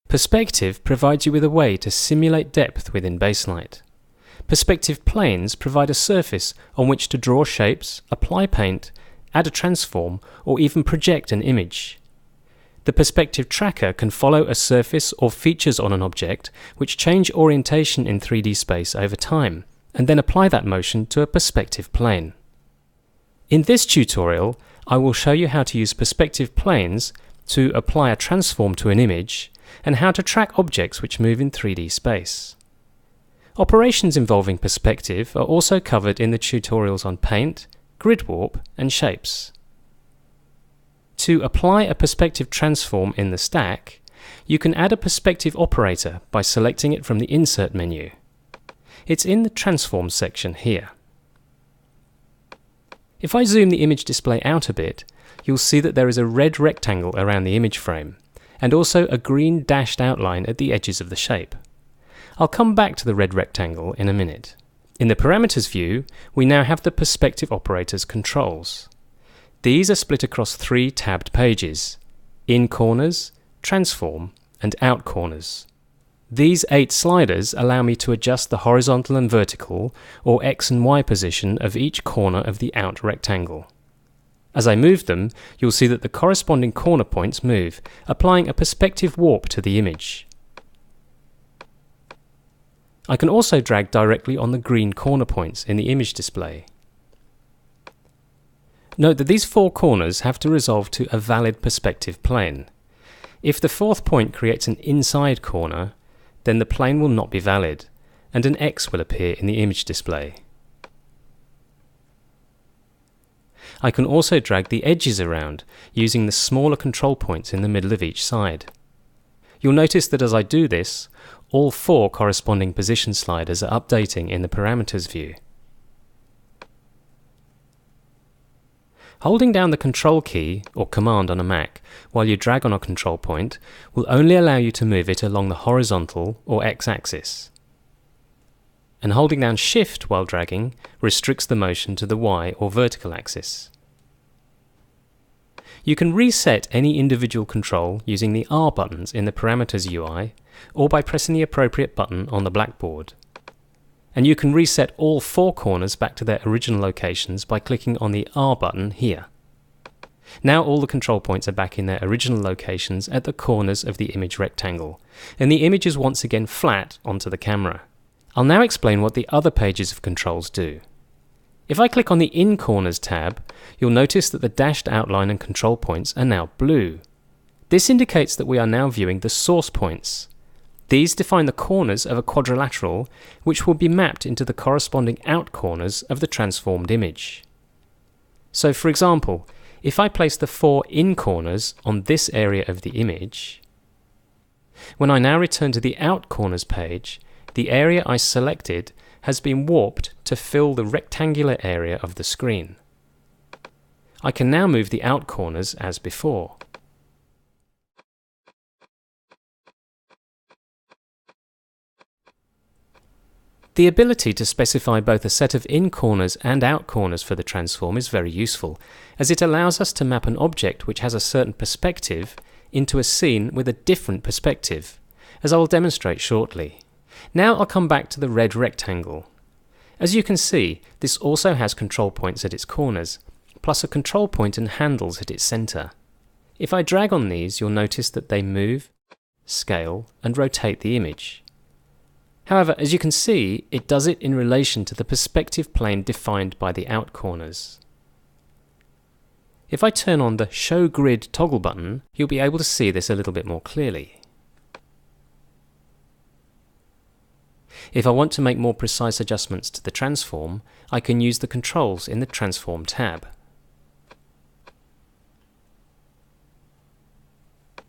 Perspective provides you with a way to simulate depth within baselight. Perspective planes provide a surface on which to draw shapes, apply paint, add a transform, or even project an image. The perspective tracker can follow a surface or features on an object which change orientation in 3D space over time, and then apply that motion to a perspective plane. In this tutorial, I will show you how to use perspective planes to apply a transform to an image, and how to track objects which move in 3D space. Operations involving perspective are also covered in the tutorials on paint, grid warp, and shapes. To apply a perspective transform in the stack, you can add a perspective operator by selecting it from the Insert menu. It's in the Transform section here. If I zoom the image display out a bit, you'll see that there is a red rectangle around the image frame, and also a green dashed outline at the edges of the shape. I'll come back to the red rectangle in a minute. In the Parameters view, we now have the perspective operator's controls. These are split across 3 tabbed pages: In Corners, Transform, and Out Corners. These 8 sliders allow me to adjust the horizontal and vertical, or X and Y position of each corner of the out rectangle. As I move them, you'll see that the corresponding corner points move, applying a perspective warp to the image. I can also drag directly on the green corner points in the image display. Note that these 4 corners have to resolve to a valid perspective plane. If the 4th point creates an inside corner, then the plane will not be valid, and an X will appear in the image display. I can also drag the edges around using the smaller control points in the middle of each side. You'll notice that as I do this, all 4 corresponding position sliders are updating in the Parameters view. Holding down the Control key or Command on a Mac while you drag on a control point will only allow you to move it along the horizontal or X-axis. And holding down Shift while dragging restricts the motion to the Y or vertical axis. You can reset any individual control using the R buttons in the Parameters UI, or by pressing the appropriate button on the blackboard. And you can reset all 4 corners back to their original locations by clicking on the R button here. Now all the control points are back in their original locations at the corners of the image rectangle, and the image is once again flat onto the camera. I'll now explain what the other pages of controls do. If I click on the In Corners tab, you'll notice that the dashed outline and control points are now blue. This indicates that we are now viewing the source points. These define the corners of a quadrilateral, which will be mapped into the corresponding out corners of the transformed image. So for example, if I place the 4 in corners on this area of the image, when I now return to the out corners page, the area I selected has been warped to fill the rectangular area of the screen. I can now move the out corners as before. The ability to specify both a set of in corners and out corners for the transform is very useful, as it allows us to map an object which has a certain perspective into a scene with a different perspective, as I will demonstrate shortly. Now I'll come back to the red rectangle. As you can see, this also has control points at its corners, plus a control point and handles at its center. If I drag on these, you'll notice that they move, scale, and rotate the image. However, as you can see, it does it in relation to the perspective plane defined by the out corners. If I turn on the Show Grid toggle button, you'll be able to see this a little bit more clearly. If I want to make more precise adjustments to the transform, I can use the controls in the Transform tab.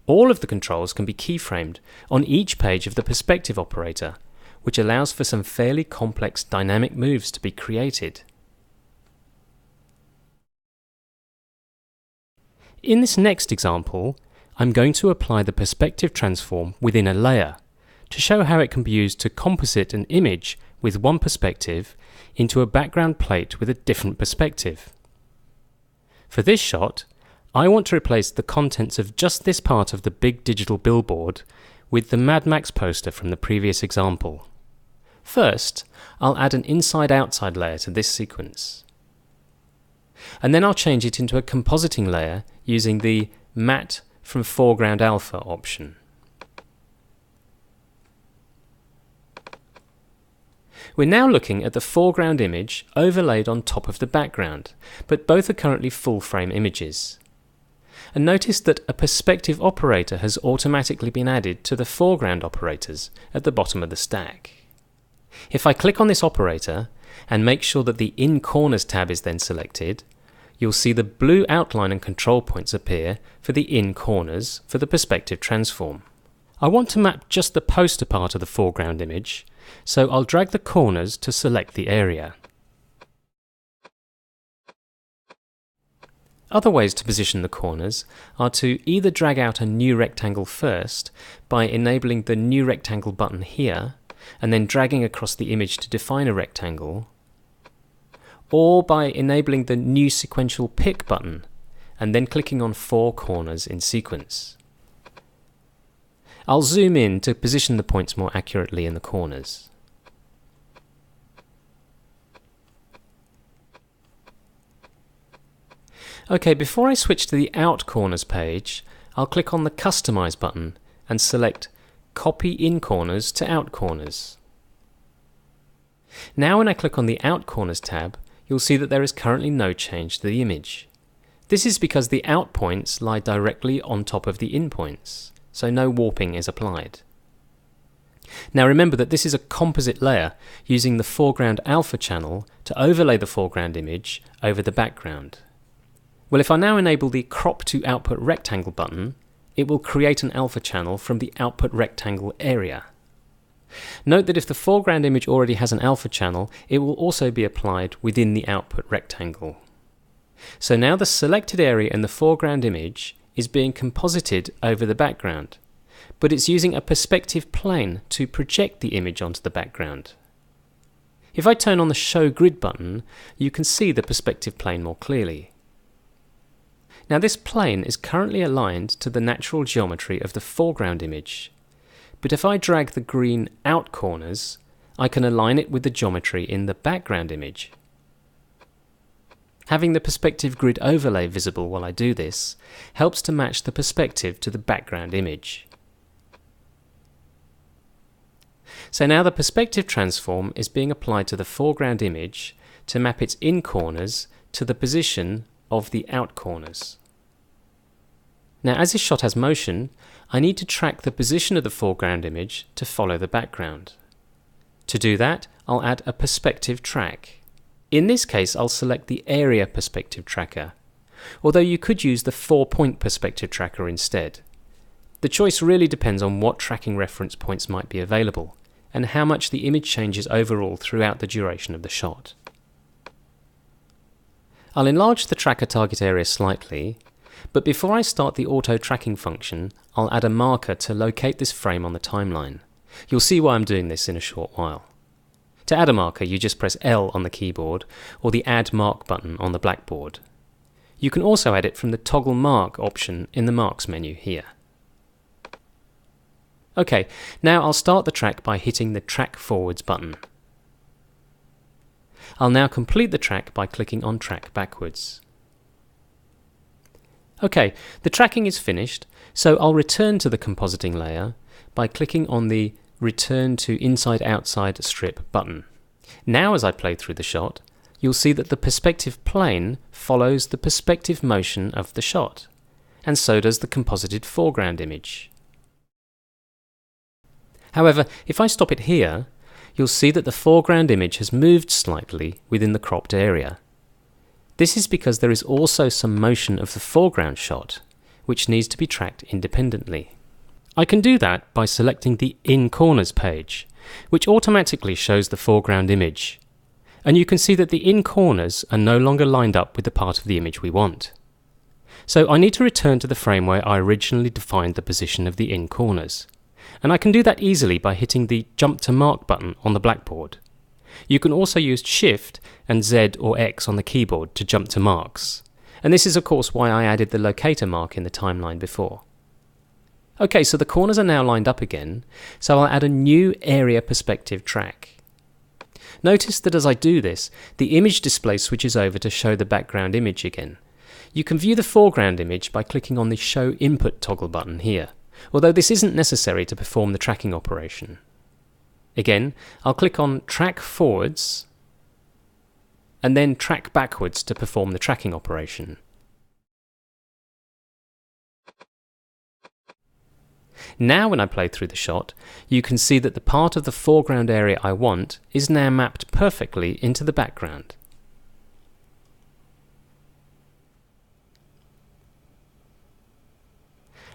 All of the controls can be keyframed on each page of the perspective operator, which allows for some fairly complex dynamic moves to be created. In this next example, I'm going to apply the perspective transform within a layer to show how it can be used to composite an image with one perspective into a background plate with a different perspective. For this shot, I want to replace the contents of just this part of the big digital billboard with the Mad Max poster from the previous example. First, I'll add an inside-outside layer to this sequence. And then I'll change it into a compositing layer using the Matte from Foreground Alpha option. We're now looking at the foreground image overlaid on top of the background, but both are currently full-frame images. And notice that a perspective operator has automatically been added to the foreground operators at the bottom of the stack. If I click on this operator and make sure that the In Corners tab is then selected, you'll see the blue outline and control points appear for the In Corners for the perspective transform. I want to map just the poster part of the foreground image, so I'll drag the corners to select the area. Other ways to position the corners are to either drag out a new rectangle first by enabling the New Rectangle button here, and then dragging across the image to define a rectangle, or by enabling the New Sequential Pick button, and then clicking on 4 corners in sequence. I'll zoom in to position the points more accurately in the corners. Okay, before I switch to the Out Corners page, I'll click on the Customize button and select Copy In Corners to Out Corners. Now when I click on the Out Corners tab, you'll see that there is currently no change to the image. This is because the out points lie directly on top of the in points, so no warping is applied. Now remember that this is a composite layer using the foreground alpha channel to overlay the foreground image over the background. Well, if I now enable the Crop to Output Rectangle button, it will create an alpha channel from the output rectangle area. Note that if the foreground image already has an alpha channel, it will also be applied within the output rectangle. So now the selected area in the foreground image is being composited over the background, but it's using a perspective plane to project the image onto the background. If I turn on the Show Grid button, you can see the perspective plane more clearly. Now this plane is currently aligned to the natural geometry of the foreground image, but if I drag the green out corners, I can align it with the geometry in the background image. Having the perspective grid overlay visible while I do this helps to match the perspective to the background image. So now the perspective transform is being applied to the foreground image to map its in corners to the position of the out corners. Now as this shot has motion, I need to track the position of the foreground image to follow the background. To do that, I'll add a perspective track. In this case, I'll select the area perspective tracker, although you could use the 4-point perspective tracker instead. The choice really depends on what tracking reference points might be available, and how much the image changes overall throughout the duration of the shot. I'll enlarge the tracker target area slightly, but before I start the auto tracking function, I'll add a marker to locate this frame on the timeline. You'll see why I'm doing this in a short while. To add a marker, you just press L on the keyboard or the Add Mark button on the blackboard. You can also add it from the Toggle Mark option in the Marks menu here. Okay, now I'll start the track by hitting the Track Forwards button. I'll now complete the track by clicking on Track Backwards. Okay, the tracking is finished, so I'll return to the compositing layer by clicking on the Return to Inside-Outside Strip button. Now as I play through the shot, you'll see that the perspective plane follows the perspective motion of the shot, and so does the composited foreground image. However, if I stop it here, you'll see that the foreground image has moved slightly within the cropped area. This is because there is also some motion of the foreground shot, which needs to be tracked independently. I can do that by selecting the In Corners page, which automatically shows the foreground image. And you can see that the In Corners are no longer lined up with the part of the image we want. So I need to return to the frame where I originally defined the position of the In Corners. And I can do that easily by hitting the Jump to Mark button on the blackboard. You can also use Shift and Z or X on the keyboard to jump to marks. And this is of course why I added the locator mark in the timeline before. Okay, so the corners are now lined up again, so I'll add a new area perspective track. Notice that as I do this, the image display switches over to show the background image again. You can view the foreground image by clicking on the Show Input toggle button here, although this isn't necessary to perform the tracking operation. Again, I'll click on Track Forwards, and then Track Backwards to perform the tracking operation. Now when I play through the shot, you can see that the part of the foreground area I want is now mapped perfectly into the background.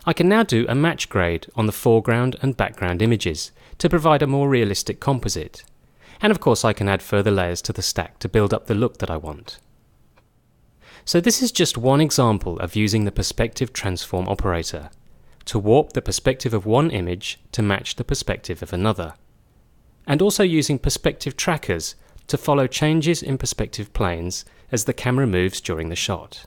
I can now do a match grade on the foreground and background images to provide a more realistic composite. And of course I can add further layers to the stack to build up the look that I want. So this is just one example of using the perspective transform operator to warp the perspective of one image to match the perspective of another, and also using perspective trackers to follow changes in perspective planes as the camera moves during the shot.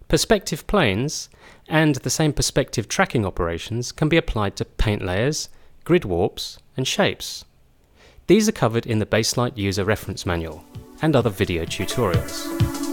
Perspective planes and the same perspective tracking operations can be applied to paint layers, grid warps, and shapes. These are covered in the Baselight User Reference Manual and other video tutorials.